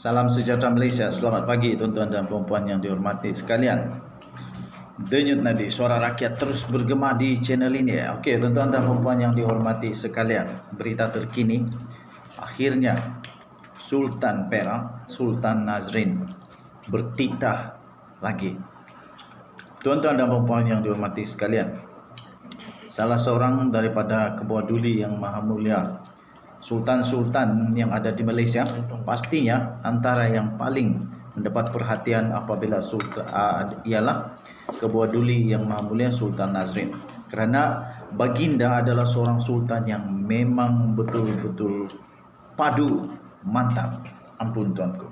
Salam sejahtera Malaysia. Selamat pagi tuan-tuan dan puan-puan yang dihormati sekalian. Denyut nadi suara rakyat terus bergema di channel ini. Okey, tuan-tuan dan puan-puan yang dihormati sekalian, berita terkini, akhirnya Sultan Perak, Sultan Nazrin bertitah lagi. Tuan-tuan dan puan-puan yang dihormati sekalian, salah seorang daripada Ketua Duli yang Maha Mulia, Sultan-Sultan yang ada di Malaysia, pastinya antara yang paling mendapat perhatian apabila ialah Ketua Duli yang Maha Mulia Sultan Nazrin. Kerana baginda adalah seorang sultan yang memang betul-betul padu, mantap. Ampun tuanku.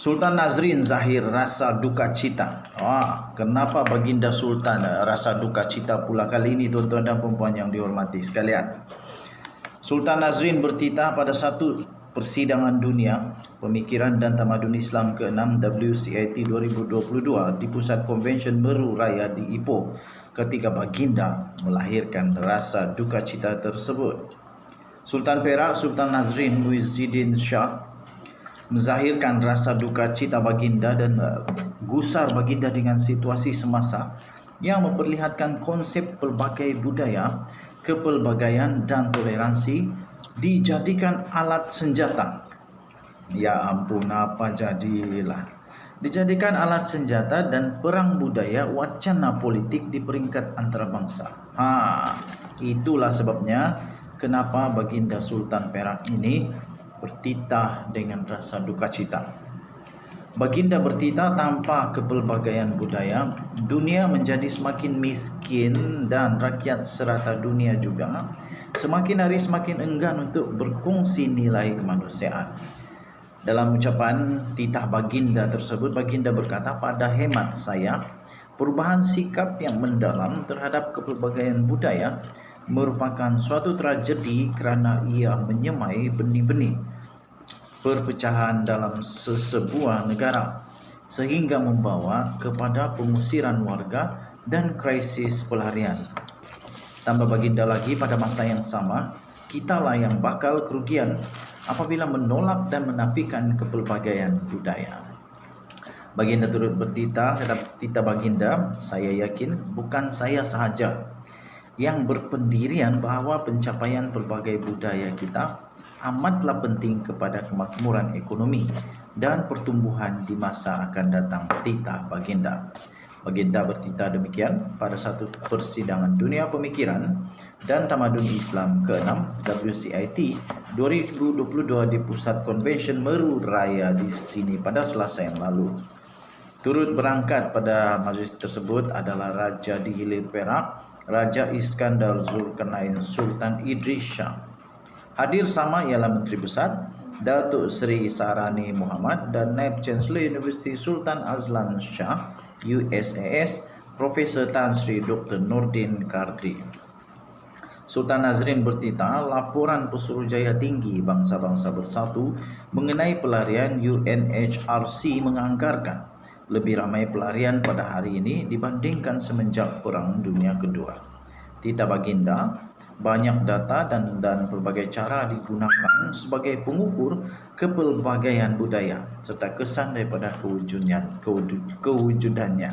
Sultan Nazrin Zahir rasa duka cita. Kenapa baginda Sultan rasa duka cita pula kali ini tuan-tuan dan puan-puan yang dihormati sekalian? Sultan Nazrin bertitah pada satu persidangan dunia pemikiran dan tamadun Islam ke-6 WCIT 2022 di Pusat Konvensyen Meru Raya di Ipoh ketika baginda melahirkan rasa duka cita tersebut. Sultan Perak Sultan Nazrin Muizzuddin Shah menzahirkan rasa duka cita baginda dan gusar baginda dengan situasi semasa yang memperlihatkan konsep pelbagai budaya, kepelbagaian dan toleransi dijadikan alat senjata. Ya ampun, apa jadilah. Dijadikan alat senjata dan perang budaya wacana politik di peringkat antarabangsa. Itulah sebabnya kenapa baginda Sultan Perak ini bertitah dengan rasa duka cita. Baginda bertitah tanpa kepelbagaian budaya, dunia menjadi semakin miskin dan rakyat serata dunia juga semakin hari semakin enggan untuk berkongsi nilai kemanusiaan. Dalam ucapan titah baginda tersebut, baginda berkata, pada hemat saya, perubahan sikap yang mendalam terhadap kepelbagaian budaya merupakan suatu tragedi kerana ia menyemai benih-benih perpecahan dalam sesebuah negara sehingga membawa kepada pengusiran warga dan krisis pelarian. Tambah baginda lagi, pada masa yang sama, kitalah yang bakal kerugian apabila menolak dan menafikan kepelbagaian budaya. Baginda turut bertitah, kata titah baginda, saya yakin bukan saya sahaja yang berpendirian bahawa pencapaian pelbagai budaya kita amatlah penting kepada kemakmuran ekonomi dan pertumbuhan di masa akan datang. Titah baginda. Baginda bertitah demikian pada satu persidangan dunia pemikiran dan tamadun Islam ke-6 WCIT 2022 di Pusat Konvensyen Meru Raya di sini pada Selasa yang lalu. Turut berangkat pada majlis tersebut adalah Raja di Hilir Perak, Raja Iskandar Zulkarnain Sultan Idris Shah. Hadir sama ialah Menteri Besar Datuk Seri Sarani Muhammad dan Naib Chancellor Universiti Sultan Azlan Shah USAS Profesor Tan Sri Dr. Nordin Kardri. Sultan Nazrin bertitah laporan Pesuruhjaya Tinggi Bangsa-Bangsa Bersatu mengenai pelarian UNHRC menganggarkan lebih ramai pelarian pada hari ini dibandingkan semenjak Perang Dunia Kedua. Titah baginda, banyak data dan pelbagai cara digunakan sebagai pengukur kepelbagaian budaya serta kesan daripada kewujudannya.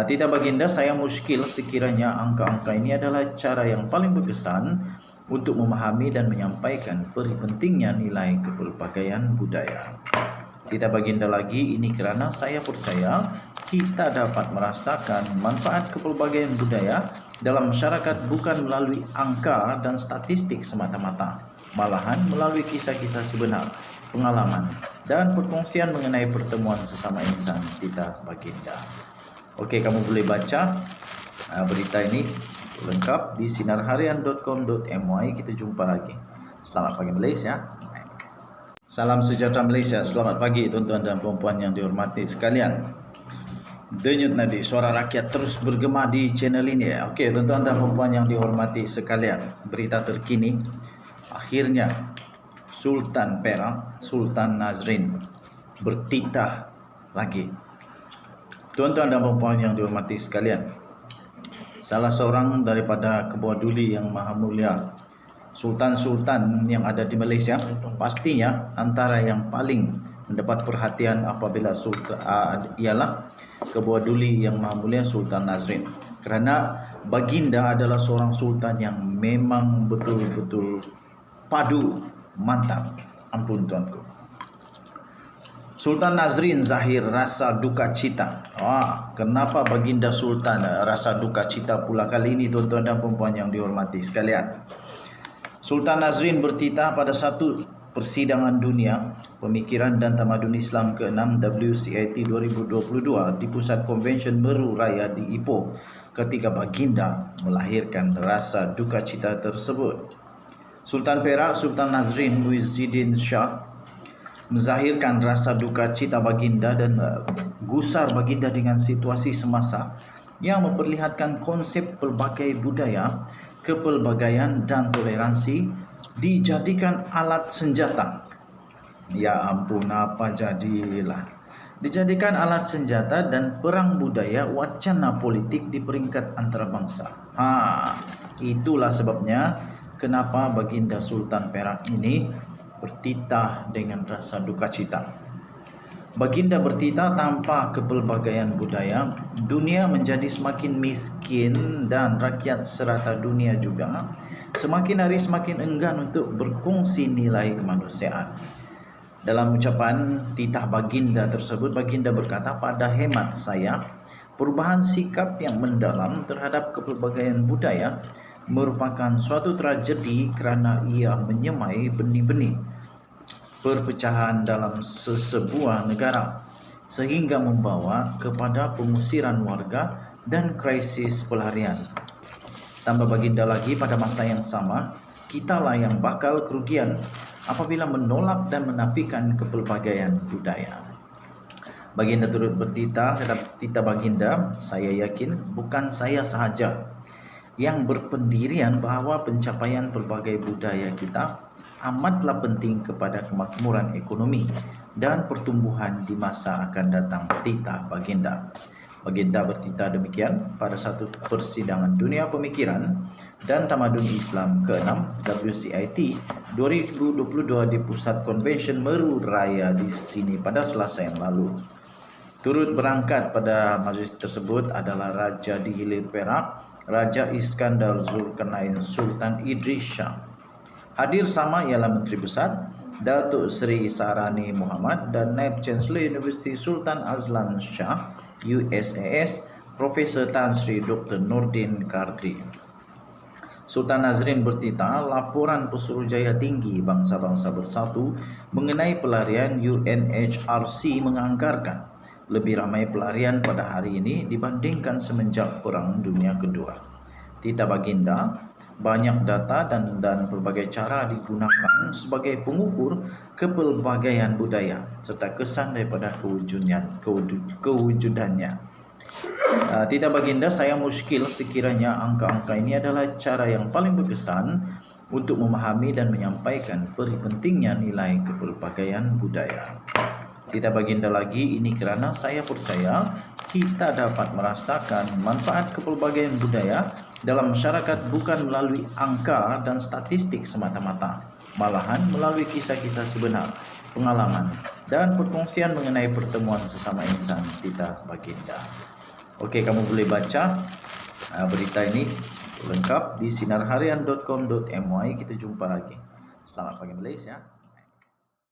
Titah baginda, saya muskil sekiranya angka-angka ini adalah cara yang paling berkesan untuk memahami dan menyampaikan peri pentingnya nilai kepelbagaian budaya. Titah baginda lagi, ini kerana saya percaya kita dapat merasakan manfaat kepelbagaian budaya dalam masyarakat bukan melalui angka dan statistik semata-mata, malahan melalui kisah-kisah sebenar, pengalaman dan perkongsian mengenai pertemuan sesama insan. Titah baginda. Okey, kamu boleh baca berita ini lengkap di sinarharian.com.my. Kita jumpa lagi. Selamat pagi Malaysia. Salam sejahtera Malaysia. Selamat pagi tuan-tuan dan puan-puan yang dihormati sekalian. Denyut nadi suara rakyat terus bergema di channel ini. Okey, tuan-tuan dan puan-puan yang dihormati sekalian, berita terkini, akhirnya Sultan Perak Sultan Nazrin bertitah lagi. Tuan-tuan dan puan-puan yang dihormati sekalian, salah seorang daripada Ketua Duli yang Maha Mulia sultan-sultan yang ada di Malaysia pastinya antara yang paling mendapat perhatian apabila sultan ialah Ketua Duli Yang Maha Mulia Sultan Nazrin, kerana baginda adalah seorang sultan yang memang betul-betul padu mantap. Ampun tuanku. Sultan Nazrin Zahir rasa duka cita. Kenapa baginda sultan rasa duka cita pula kali ini tuan-tuan dan puan yang dihormati sekalian? Sultan Nazrin bertitah pada satu persidangan dunia pemikiran dan tamadun Islam ke-6 WCIT 2022 di Pusat Konvensyen Meru Raya di Ipoh ketika baginda melahirkan rasa duka cita tersebut. Sultan Perak Sultan Nazrin Muizzuddin Shah menzahirkan rasa duka cita baginda dan gusar baginda dengan situasi semasa yang memperlihatkan konsep pelbagai budaya, kepelbagaian dan toleransi dijadikan alat senjata. Ya ampun, apa jadilah. Dijadikan alat senjata dan perang budaya wacana politik di peringkat antarabangsa. Itulah sebabnya kenapa baginda Sultan Perak ini bertitah dengan rasa duka cita. Baginda bertitah tanpa kepelbagaian budaya, dunia menjadi semakin miskin dan rakyat serata dunia juga semakin hari semakin enggan untuk berkongsi nilai kemanusiaan. Dalam ucapan titah baginda tersebut, baginda berkata, pada hemat saya, perubahan sikap yang mendalam terhadap kepelbagaian budaya merupakan suatu tragedi kerana ia menyemai benih-benih perpecahan dalam sesebuah negara sehingga membawa kepada pengusiran warga dan krisis pelarian. Tambah baginda lagi, pada masa yang sama, kitalah yang bakal kerugian apabila menolak dan menafikan kepelbagaian budaya. Baginda turut bertitah, kata titah baginda, saya yakin bukan saya sahaja yang berpendirian bahawa pencapaian pelbagai budaya kita amatlah penting kepada kemakmuran ekonomi dan pertumbuhan di masa akan datang. Titah baginda. Baginda bertitah demikian pada satu persidangan dunia pemikiran dan tamadun Islam ke-6 WCIT 2022 di Pusat Konvensyen Meru Raya di sini pada Selasa yang lalu. Turut berangkat pada majlis tersebut adalah Raja di Hilir Perak, Raja Iskandar Zulkarnain Sultan Idris Shah. Hadir sama ialah Menteri Besar Datuk Seri Sahrani Muhammad dan Naib Chancellor Universiti Sultan Azlan Shah USAS Profesor Tan Sri Dr. Nordin Kardri. Sultan Nazrin bertitah, laporan Pesuruhjaya Tinggi Bangsa-Bangsa Bersatu mengenai pelarian UNHRC menganggarkan lebih ramai pelarian pada hari ini dibandingkan semenjak Perang Dunia Kedua. Titah baginda, banyak data dan pelbagai cara digunakan sebagai pengukur kepelbagaian budaya serta kesan daripada kewujudannya. Titah baginda, saya muskil sekiranya angka-angka ini adalah cara yang paling berkesan untuk memahami dan menyampaikan peri pentingnya nilai kepelbagaian budaya. Titah baginda lagi, ini kerana saya percaya kita dapat merasakan manfaat kepelbagaian budaya dalam masyarakat bukan melalui angka dan statistik semata-mata, malahan melalui kisah-kisah sebenar, pengalaman dan perkongsian mengenai pertemuan sesama insan. Titah baginda. Okey, kamu boleh baca berita ini lengkap di sinarharian.com.my. Kita jumpa lagi. Selamat pagi Malaysia.